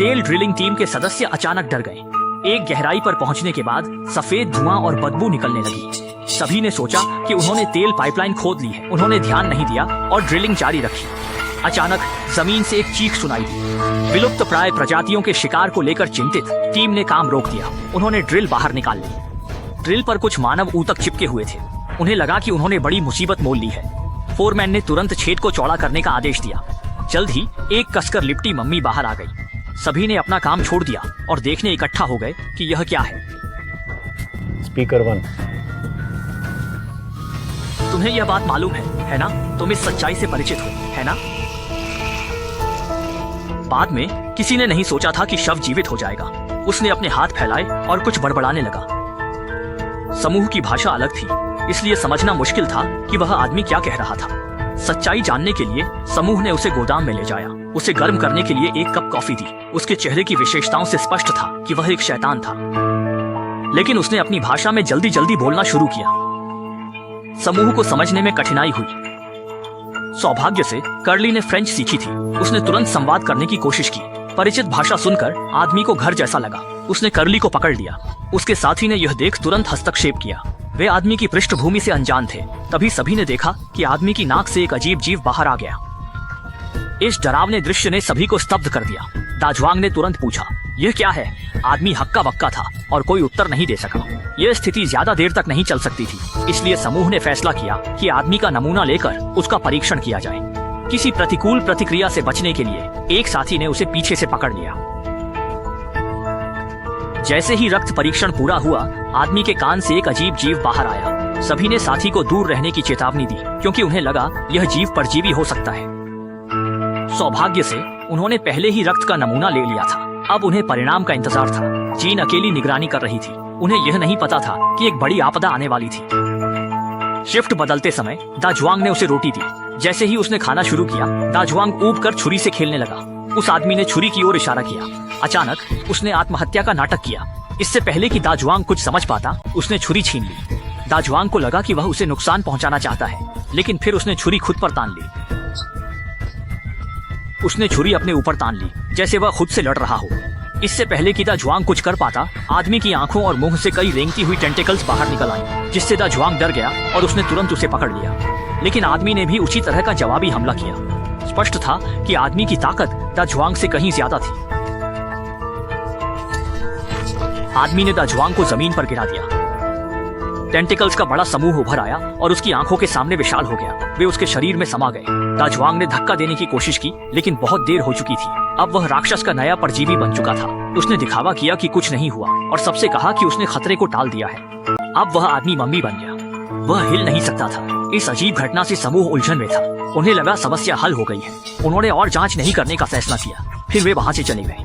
तेल drilling team के सदस्य अचानक डर गए। एक गहराई पर पहुंचने के बाद सफेद धुआं और बदबू निकलने लगी। सभी ने सोचा कि उन्होंने तेल पाइपलाइन खोद ली है। उन्होंने ध्यान नहीं दिया और ड्रिलिंग जारी रखी। अचानक जमीन से एक चीख सुनाई दी। विलुप्त प्राय प्रजातियों के शिकार को लेकर चिंतित टीम ने काम रोक दिया। उन्होंने ड्रिल बाहर निकाल ली। ड्रिल पर कुछ मानव ऊतक चिपके हुए थे। उन्हें लगा कि उन्होंने बड़ी मुसीबत मोल ली है। फोरमैन ने तुरंत छेद को चौड़ा करने का आदेश दिया। जल्द ही एक कसकर लिपटी मम्मी बाहर आ गई। सभी ने अपना काम छोड़ दिया और देखने इकट्ठा हो गए कि यह क्या है। स्पीकर 1। तुम्हें यह बात मालूम है ना? तुम इस सच्चाई से परिचित हो, है ना? बाद में किसी ने नहीं सोचा था कि शव जीवित हो जाएगा। उसने अपने हाथ फैलाए और कुछ बड़बड़ाने लगा। समूह की भाषा अलग थी, इसलिए समझना मुश्किल था कि वह आदमी क्या कह रहा था। सच्चाई जानने के लिए समूह ने उसे गोदाम में ले जाया। उसे गर्म करने के लिए एक कप कॉफी दी। उसके चेहरे की विशेषताओं से स्पष्ट था कि वह एक शैतान था, लेकिन उसने अपनी भाषा में जल्दी जल्दी बोलना शुरू किया। समूह को समझने में कठिनाई हुई। सौभाग्य से कर्ली ने फ्रेंच सीखी थी। उसने तुरंत संवाद करने की कोशिश की। परिचित भाषा सुनकर आदमी को घर जैसा लगा। उसने कर्ली को पकड़ लिया। उसके साथी ने यह देख तुरंत हस्तक्षेप किया। वे आदमी की पृष्ठभूमि से अनजान थे। तभी सभी ने देखा कि आदमी की नाक से एक अजीब जीव बाहर आ गया। इस डरावने दृश्य ने सभी को स्तब्ध कर दिया। दाजुआंग ने तुरंत पूछा, यह क्या है? आदमी हक्का बक्का था और कोई उत्तर नहीं दे सका। यह स्थिति ज्यादा देर तक नहीं चल सकती थी, इसलिए समूह ने फैसला किया कि आदमी का नमूना लेकर उसका परीक्षण किया जाए। किसी प्रतिकूल प्रतिक्रिया से बचने के लिए एक साथी ने उसे पीछे से पकड़ लिया। जैसे ही रक्त परीक्षण पूरा हुआ, आदमी के कान से एक अजीब जीव बाहर आया। सभी ने साथी को दूर रहने की चेतावनी दी, क्योंकि उन्हें लगा यह जीव परजीवी हो सकता है। सौभाग्य से उन्होंने पहले ही रक्त का नमूना ले लिया था। अब उन्हें परिणाम का इंतजार था। जीन अकेली निगरानी कर रही थी। उन्हें यह नहीं पता था कि एक बड़ी आपदा आने वाली थी। शिफ्ट बदलते समय दाजुआंग ने उसे रोटी दी। जैसे ही उसने खाना शुरू किया, दाजुआंग ऊब कर छुरी से खेलने लगा। उस आदमी ने छुरी की ओर इशारा किया। अचानक उसने आत्महत्या का नाटक किया। इससे पहले कि दाजुआंग कुछ समझ पाता, उसने छुरी छीन ली। दाजुआंग को लगा कि वह उसे नुकसान पहुंचाना चाहता है, लेकिन फिर उसने छुरी खुद पर तान ली। उसने छुरी अपने ऊपर तान ली, जैसे वह खुद से लड़ रहा हो। इससे पहले कि दाजुआंग कुछ कर पाता, आदमी की आंखों और मुंह से कई रेंगती हुई टेंटिकल्स बाहर निकल आई, जिससे दाजुआंग डर गया और उसने तुरंत उसे पकड़ लिया। लेकिन आदमी ने भी उसी तरह का जवाबी हमला किया। स्पष्ट था कि आदमी की ताकत दाजुआंग से कहीं ज्यादा थी। आदमी ने दाजुआंग को जमीन पर गिरा दिया। टेंटिकल्स का बड़ा समूह उभर आया और उसकी आंखों के सामने विशाल हो गया। वे उसके शरीर में समा गए। दाजुआंग ने धक्का देने की कोशिश की, लेकिन बहुत देर हो चुकी थी। अब वह राक्षस का नया परजीवी बन चुका था। उसने दिखावा किया कि कुछ नहीं हुआ और सबसे कहा कि उसने खतरे को टाल दिया है। अब वह आदमी मम्मी बन गया। वह हिल नहीं सकता था। इस अजीब घटना से समूह उलझन में था। उन्हें लगा समस्या हल हो गई है। उन्होंने और जांच नहीं करने का फैसला किया। फिर वे वहां से चले गए।